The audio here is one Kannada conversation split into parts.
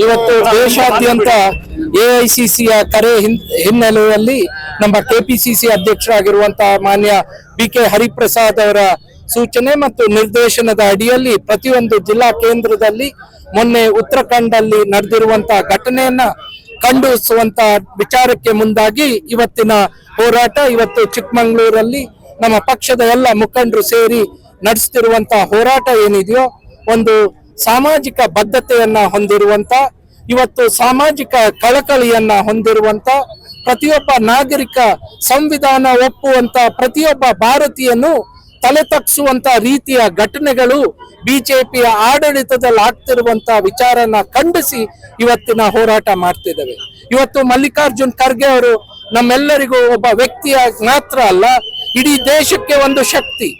ಇವತ್ತು ದೇಶಾದ್ಯಂತ ಎಐಸಿಸಿಯ ಕರೆ ಹಿನ್ನೆಲೆಯಲ್ಲಿ ನಮ್ಮ ಕೆಪಿಸಿಸಿ ಅಧ್ಯಕ್ಷರಾಗಿರುವಂತಹ ಮಾನ್ಯ ಬಿ.ಕೆ. ಹರಿಪ್ರಸಾದ್ ಅವರ ಸೂಚನೆ ಮತ್ತು ನಿರ್ದೇಶನದ ಅಡಿಯಲ್ಲಿ ಪ್ರತಿಯೊಂದು ಜಿಲ್ಲಾ ಕೇಂದ್ರದಲ್ಲಿ ಮೊನ್ನೆ ಉತ್ತರಾಖಂಡಲ್ಲಿ ನಡೆದಿರುವಂತಹ ಘಟನೆಯನ್ನ ಖಂಡಿಸುವಂತ ವಿಚಾರಕ್ಕೆ ಮುಂದಾಗಿ ಇವತ್ತಿನ ಹೋರಾಟ ಇವತ್ತು ಚಿಕ್ಕಮಗಳೂರಲ್ಲಿ ನಮ್ಮ ಪಕ್ಷದ ಎಲ್ಲ ಮುಖಂಡರು ಸೇರಿ ನಡೆಸುತ್ತಿರುವಂತಹ ಹೋರಾಟ ಏನಿದೆಯೋ ಒಂದು ಸಾಮಾಜಿಕ ಬದ್ಧತೆಯನ್ನ ಹೊಂದಿರುವಂತ ಇವತ್ತು ಸಾಮಾಜಿಕ ಕಳಕಳಿಯನ್ನ ಹೊಂದಿರುವಂತ ಪ್ರತಿಯೊಬ್ಬ ನಾಗರಿಕ ಸಂವಿಧಾನ ಒಪ್ಪುವಂತ ಪ್ರತಿಯೊಬ್ಬ ಭಾರತೀಯನು ತಲೆ ತಗ್ಗಿಸುವಂತ ರೀತಿಯ ಘಟನೆಗಳು ಬಿಜೆಪಿಯ ಆಡಳಿತದಲ್ಲಿ ಆಗ್ತಿರುವಂತ ವಿಚಾರನ ಖಂಡಿಸಿ ಇವತ್ತಿನ ಹೋರಾಟ ಮಾಡ್ತಿದ್ದೇವೆ. ಇವತ್ತು ಮಲ್ಲಿಕಾರ್ಜುನ್ ಖರ್ಗೆ ಅವರು ನಮ್ಮೆಲ್ಲರಿಗೂ ಒಬ್ಬ ವ್ಯಕ್ತಿಯ ಮಾತ್ರ ಅಲ್ಲ, ಇಡೀ ದೇಶಕ್ಕೆ ಒಂದು ಶಕ್ತಿ.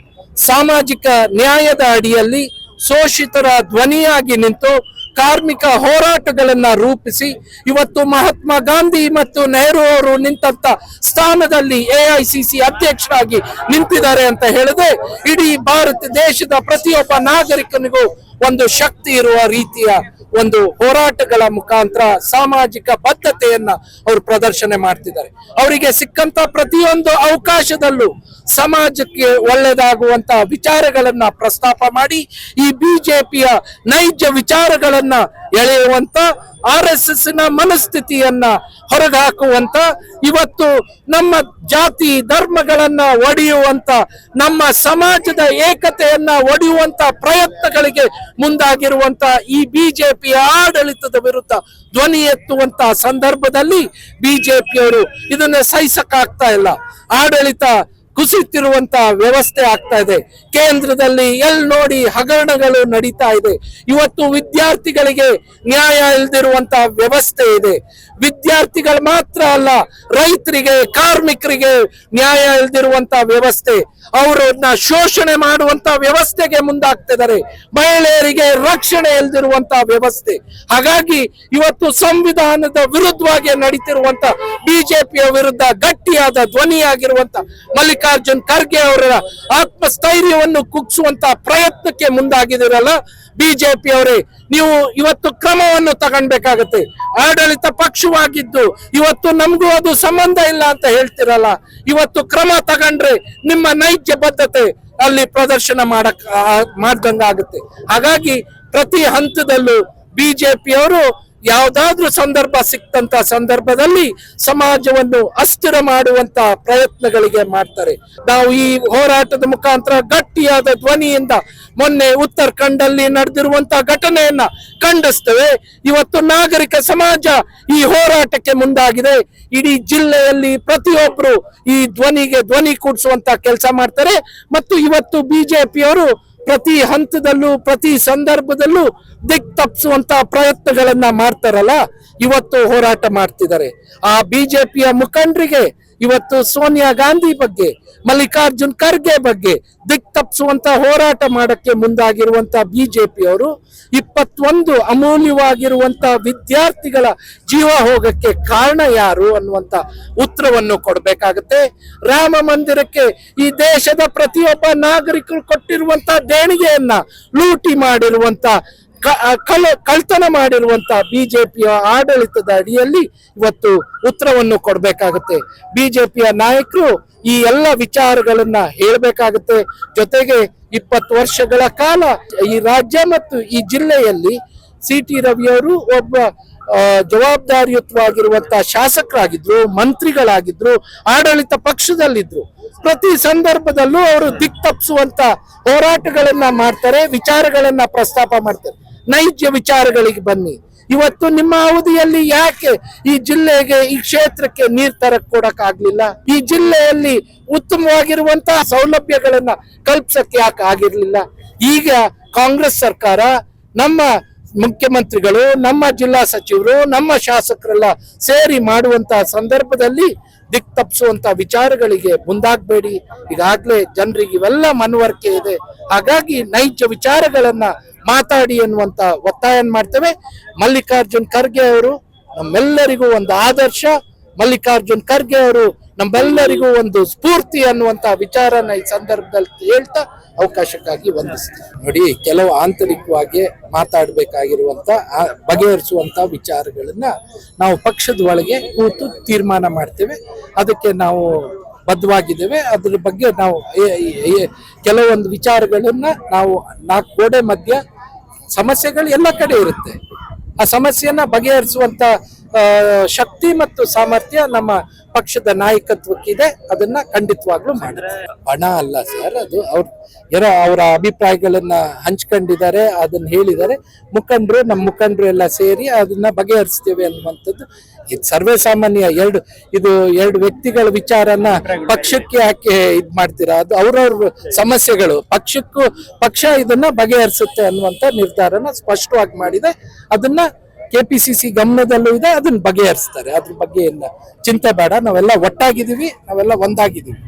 ಸಾಮಾಜಿಕ ನ್ಯಾಯದ ಅಡಿಯಲ್ಲಿ ಶೋಷಿತರ ಧ್ವನಿಯಾಗಿ ನಿಂತು ಕಾರ್ಮಿಕ ಹೋರಾಟಗಳನ್ನ ರೂಪಿಸಿ ಇವತ್ತು ಮಹಾತ್ಮ ಗಾಂಧಿ ಮತ್ತು ನೆಹರು ಅವರು ನಿಂತಂತ ಸ್ಥಾನದಲ್ಲಿ ಎಐಸಿಸಿ ಅಧ್ಯಕ್ಷರಾಗಿ ನಿಂತಿದ್ದಾರೆ ಅಂತ ಹೇಳಿದ್ರೆ ಇಡೀ ಭಾರತ ದೇಶದ ಪ್ರತಿಯೊಬ್ಬ ನಾಗರಿಕನಿಗೂ ಒಂದು ಶಕ್ತಿ ಇರುವ ರೀತಿಯ ಒಂದು ಹೋರಾಟಗಳ ಮುಖಾಂತರ ಸಾಮಾಜಿಕ ಬದ್ಧತೆಯನ್ನ ಅವರು ಪ್ರದರ್ಶನ ಮಾಡ್ತಿದ್ದಾರೆ. ಅವರಿಗೆ ಸಿಕ್ಕಂತ ಪ್ರತಿಯೊಂದು ಅವಕಾಶದಲ್ಲೂ ಸಮಾಜಕ್ಕೆ ಒಳ್ಳೆಯದಾಗುವಂತ ವಿಚಾರಗಳನ್ನ ಪ್ರಸ್ತಾಪ ಮಾಡಿ ಈ ಬಿಜೆಪಿಯ ನೈಜ ವಿಚಾರಗಳನ್ನ ಎಳೆಯುವಂತ RSS ನ ಮನಸ್ಥಿತಿಯನ್ನ ಹೊರಗಾಕುವಂತ ಇವತ್ತು ನಮ್ಮ ಜಾತಿ ಧರ್ಮಗಳನ್ನ ಒಡೆಯುವಂತ ನಮ್ಮ ಸಮಾಜದ ಏಕತೆಯನ್ನ ಒಡೆಯುವಂತ ಪ್ರಯತ್ನಗಳಿಗೆ ಮುಂದಾಗಿರುವಂತ ಈ ಬಿಜೆಪಿಯ ಆಡಳಿತದ ವಿರುದ್ಧ ಧ್ವನಿ ಎತ್ತುವಂತ ಸಂದರ್ಭದಲ್ಲಿ ಬಿಜೆಪಿಯವರು ಇದನ್ನ ಸಹಿಸಕ್ಕಾಗ್ತಾ ಇಲ್ಲ. ಆಡಳಿತ ಕುಸಿತಿರುವಂತ ವ್ಯವಸ್ಥೆ ಆಗ್ತಾ ಇದೆ. ಕೇಂದ್ರದಲ್ಲಿ ಎಲ್ಲಿ ನೋಡಿ ಹಗರಣಗಳು ನಡೀತಾ ಇದೆ. ಇವತ್ತು ವಿದ್ಯಾರ್ಥಿಗಳಿಗೆ ನ್ಯಾಯ ಇಲ್ದಿರುವಂತ ವ್ಯವಸ್ಥೆ ಇದೆ. ವಿದ್ಯಾರ್ಥಿಗಳು ಮಾತ್ರ ಅಲ್ಲ, ರೈತರಿಗೆ ಕಾರ್ಮಿಕರಿಗೆ ನ್ಯಾಯ ಇಲ್ದಿರುವಂತ ವ್ಯವಸ್ಥೆ, ಅವರನ್ನ ಶೋಷಣೆ ಮಾಡುವಂತ ವ್ಯವಸ್ಥೆಗೆ ಮುಂದಾಗ್ತಿದ್ದಾರೆ. ಮಹಿಳೆಯರಿಗೆ ರಕ್ಷಣೆ ಇಲ್ದಿರುವಂತ ವ್ಯವಸ್ಥೆ. ಹಾಗಾಗಿ ಇವತ್ತು ಸಂವಿಧಾನದ ವಿರುದ್ಧವಾಗಿ ನಡೀತಿರುವಂತ ಬಿಜೆಪಿಯ ವಿರುದ್ಧ ಗಟ್ಟಿಯಾದ ಧ್ವನಿಯಾಗಿರುವಂತ ಮಲ್ಲಿಕಾರ್ಜುನ್ ಖರ್ಗೆ ಅವರ ಆತ್ಮಸ್ಥೈರ್ಯವನ್ನು ಕುಗ್ಗಿಸುವಂತ ಪ್ರಯತ್ನಕ್ಕೆ ಮುಂದಾಗಿದಿರಲ್ಲ ಬಿಜೆಪಿ ಅವರೇ, ನೀವು ಇವತ್ತು ಕ್ರಮವನ್ನು ತಗೊಳ್ಬೇಕಾಗತ್ತೆ. ಆಡಳಿತ ಪಕ್ಷವಾಗಿದ್ದು ಇವತ್ತು ನಮಗೂ ಅದು ಸಂಬಂಧ ಇಲ್ಲ ಅಂತ ಹೇಳ್ತಿರಲ್ಲ, ಇವತ್ತು ಕ್ರಮ ತಗೊಂಡ್ರೆ ನಿಮ್ಮ ನೈಜ ಬದ್ಧತೆ ಅಲ್ಲಿ ಪ್ರದರ್ಶನ ಮಾಡ್ದಂಗಾಗುತ್ತೆ. ಹಾಗಾಗಿ ಪ್ರತಿ ಹಂತದಲ್ಲೂ ಬಿಜೆಪಿಯವರು ಯಾವ್ದಾದ್ರೂ ಸಂದರ್ಭ ಸಿಕ್ತಂತ ಸಂದರ್ಭದಲ್ಲಿ ಸಮಾಜವನ್ನು ಅಸ್ಥಿರ ಮಾಡುವಂತ ಪ್ರಯತ್ನಗಳಿಗೆ ಮಾಡ್ತಾರೆ. ನಾವು ಈ ಹೋರಾಟದ ಮುಖಾಂತರ ಗಟ್ಟಿಯಾದ ಧ್ವನಿಯಿಂದ ಮೊನ್ನೆ ಉತ್ತರಾಖಂಡಲ್ಲಿ ನಡೆದಿರುವಂತ ಘಟನೆಯನ್ನ ಖಂಡಿಸ್ತೇವೆ. ಇವತ್ತು ನಾಗರಿಕ ಸಮಾಜ ಈ ಹೋರಾಟಕ್ಕೆ ಮುಂದಾಗಿದೆ. ಇಡೀ ಜಿಲ್ಲೆಯಲ್ಲಿ ಪ್ರತಿಯೊಬ್ರು ಈ ಧ್ವನಿಗೆ ಧ್ವನಿ ಕೂಡಿಸುವಂತ ಕೆಲಸ ಮಾಡ್ತಾರೆ. ಮತ್ತು ಇವತ್ತು ಬಿಜೆಪಿಯವರು ಪ್ರತಿ ಹಂತದಲ್ಲೂ ಪ್ರತಿ ಸಂದರ್ಭದಲ್ಲೂ ದಿಕ್ ತಪ್ಪಿಸುವಂತ ಪ್ರಯತ್ನಗಳನ್ನ ಮಾಡ್ತಾರಲ್ಲ, ಇವತ್ತು ಹೋರಾಟ ಮಾಡ್ತಿದ್ದಾರೆ. ಆ ಬಿಜೆಪಿಯ ಮುಖಂಡರಿಗೆ ಇವತ್ತು ಸೋನಿಯಾ ಗಾಂಧಿ ಬಗ್ಗೆ, ಮಲ್ಲಿಕಾರ್ಜುನ್ ಖರ್ಗೆ ಬಗ್ಗೆ ದಿಕ್ ತಪ್ಪಿಸುವಂತ ಹೋರಾಟ ಮಾಡಕ್ಕೆ ಮುಂದಾಗಿರುವಂತ ಬಿಜೆಪಿಯವರು 21 ಅಮೂಲ್ಯವಾಗಿರುವಂತ ವಿದ್ಯಾರ್ಥಿಗಳ ಜೀವ ಹೋಗಕ್ಕೆ ಕಾರಣ ಯಾರು ಅನ್ನುವಂತ ಉತ್ತರವನ್ನು ಕೊಡಬೇಕಾಗತ್ತೆ. ರಾಮ ಮಂದಿರಕ್ಕೆ ಈ ದೇಶದ ಪ್ರತಿಯೊಬ್ಬ ನಾಗರಿಕರು ಕೊಟ್ಟಿರುವಂತ ದೇಣಿಗೆಯನ್ನ ಲೂಟಿ ಮಾಡಿರುವಂತ ಕಳ್ತನ ಮಾಡಿರುವಂತ ಬಿಜೆಪಿಯ ಆಡಳಿತದ ಅಡಿಯಲ್ಲಿ ಇವತ್ತು ಉತ್ತರವನ್ನು ಕೊಡಬೇಕಾಗುತ್ತೆ. ಬಿಜೆಪಿಯ ನಾಯಕರು ಈ ಎಲ್ಲ ವಿಚಾರಗಳನ್ನ ಹೇಳಬೇಕಾಗುತ್ತೆ. ಜೊತೆಗೆ 20 ವರ್ಷಗಳ ಕಾಲ ಈ ರಾಜ್ಯ ಮತ್ತು ಈ ಜಿಲ್ಲೆಯಲ್ಲಿ CT ರವಿಯವರು ಒಬ್ಬ ಜವಾಬ್ದಾರಿಯುತವಾಗಿರುವಂತಹ ಶಾಸಕರಾಗಿದ್ರು, ಮಂತ್ರಿಗಳಾಗಿದ್ರು, ಆಡಳಿತ ಪಕ್ಷದಲ್ಲಿದ್ರು. ಪ್ರತಿ ಸಂದರ್ಭದಲ್ಲೂ ಅವರು ದಿಕ್ ತಪ್ಪಿಸುವಂತ ಹೋರಾಟಗಳನ್ನ ಮಾಡ್ತಾರೆ, ವಿಚಾರಗಳನ್ನ ಪ್ರಸ್ತಾಪ ಮಾಡ್ತಾರೆ. ನೈಜ ವಿಚಾರಗಳಿಗೆ ಬನ್ನಿ. ಇವತ್ತು ನಿಮ್ಮ ಅವಧಿಯಲ್ಲಿ ಯಾಕೆ ಈ ಜಿಲ್ಲೆಗೆ, ಈ ಕ್ಷೇತ್ರಕ್ಕೆ ನೀರ್ ತರಕ್ ಕೊಡಕ್ ಆಗ್ಲಿಲ್ಲ? ಈ ಜಿಲ್ಲೆಯಲ್ಲಿ ಉತ್ತಮವಾಗಿರುವಂತಹ ಸೌಲಭ್ಯಗಳನ್ನ ಕಲ್ಪಿಸಕ್ಕೆ ಯಾಕೆ ಆಗಿರ್ಲಿಲ್ಲ? ಈಗ ಕಾಂಗ್ರೆಸ್ ಸರ್ಕಾರ, ನಮ್ಮ ಮುಖ್ಯಮಂತ್ರಿಗಳು, ನಮ್ಮ ಜಿಲ್ಲಾ ಸಚಿವರು, ನಮ್ಮ ಶಾಸಕರೆಲ್ಲ ಸೇರಿ ಮಾಡುವಂತಹ ಸಂದರ್ಭದಲ್ಲಿ ದಿಕ್ ತಪ್ಪಿಸುವಂತ ವಿಚಾರಗಳಿಗೆ ಮುಂದಾಗಬೇಡಿ. ಈಗಾಗಲೇ ಜನರಿಗೆ ಇವೆಲ್ಲ ಮನವರಿಕೆ ಇದೆ. ಹಾಗಾಗಿ ನೈಜ ವಿಚಾರಗಳನ್ನ ಮಾತಾಡಿ ಅನ್ನುವಂತ ಒತ್ತಾಯ ಮಾಡ್ತೇವೆ. ಮಲ್ಲಿಕಾರ್ಜುನ್ ಖರ್ಗೆ ಅವರು ನಮ್ಮೆಲ್ಲರಿಗೂ ಒಂದು ಆದರ್ಶ. ಮಲ್ಲಿಕಾರ್ಜುನ್ ಖರ್ಗೆ ಅವರು ನಮ್ಮೆಲ್ಲರಿಗೂ ಒಂದು ಸ್ಫೂರ್ತಿ ಅನ್ನುವಂತ ವಿಚಾರನ ಈ ಸಂದರ್ಭದಲ್ಲಿ ಹೇಳ್ತಾ ಅವಕಾಶಕ್ಕಾಗಿ ವಂದಿಸ್ತೀನಿ. ನೋಡಿ, ಕೆಲವು ಆಂತರಿಕವಾಗಿ ಮಾತಾಡಬೇಕಾಗಿರುವಂತ ಬಗೆಹರಿಸುವಂತ ವಿಚಾರಗಳನ್ನ ನಾವು ಪಕ್ಷದ ಒಳಗೆ ಕೂತು ತೀರ್ಮಾನ ಮಾಡ್ತೇವೆ. ಅದಕ್ಕೆ ನಾವು ಬದ್ಧವಾಗಿದ್ದೇವೆ. ಅದ್ರ ಬಗ್ಗೆ ನಾವು ಕೆಲವೊಂದು ವಿಚಾರಗಳನ್ನ ನಾವು 4 ಗೋಡೆ ಮಧ್ಯ ಸಮಸ್ಯೆಗಳು ಎಲ್ಲ ಕಡೆ ಇರುತ್ತೆ. ಆ ಸಮಸ್ಯೆಯನ್ನ ಬಗೆಹರಿಸುವಂತ ಶಕ್ತಿ ಮತ್ತು ಸಾಮರ್ಥ್ಯ ನಮ್ಮ ಪಕ್ಷದ ನಾಯಕತ್ವಕ್ಕಿದೆ. ಅದನ್ನ ಖಂಡಿತವಾಗ್ಲೂ ಮಾಡಿದೆ. ಹಣ ಅಲ್ಲ ಸರ್, ಅದು ಅವರ ಅಭಿಪ್ರಾಯಗಳನ್ನ ಹಂಚ್ಕೊಂಡಿದ್ದಾರೆ, ಅದನ್ನ ಹೇಳಿದ್ದಾರೆ. ನಮ್ಮ ಮುಖಂಡರು ಎಲ್ಲ ಸೇರಿ ಅದನ್ನ ಬಗೆಹರಿಸ್ತೇವೆ ಅನ್ನುವಂಥದ್ದು ಇದು ಸರ್ವೇ ಸಾಮಾನ್ಯ. ಎರಡು ವ್ಯಕ್ತಿಗಳ ವಿಚಾರನ ಪಕ್ಷಕ್ಕೆ ಯಾಕೆ ಇದ್ ಮಾಡ್ತೀರಾ? ಅದು ಅವ್ರವ್ರ ಸಮಸ್ಯೆಗಳು. ಪಕ್ಷ ಇದನ್ನ ಬಗೆಹರಿಸುತ್ತೆ ಅನ್ನುವಂತ ನಿರ್ಧಾರನ ಸ್ಪಷ್ಟವಾಗಿ ಮಾಡಿದೆ. ಅದನ್ನ ಕೆಪಿಸಿಸಿ ಗಮನದಲ್ಲೂ ಇದೆ, ಅದನ್ನ ಬಗೆಹರಿಸ್ತಾರೆ. ಅದ್ರ ಬಗ್ಗೆ ಎಲ್ಲ ಚಿಂತೆ ಬೇಡ. ನಾವೆಲ್ಲ ಒಟ್ಟಾಗಿದ್ದೀವಿ, ನಾವೆಲ್ಲ ಒಂದಾಗಿದ್ದೀವಿ.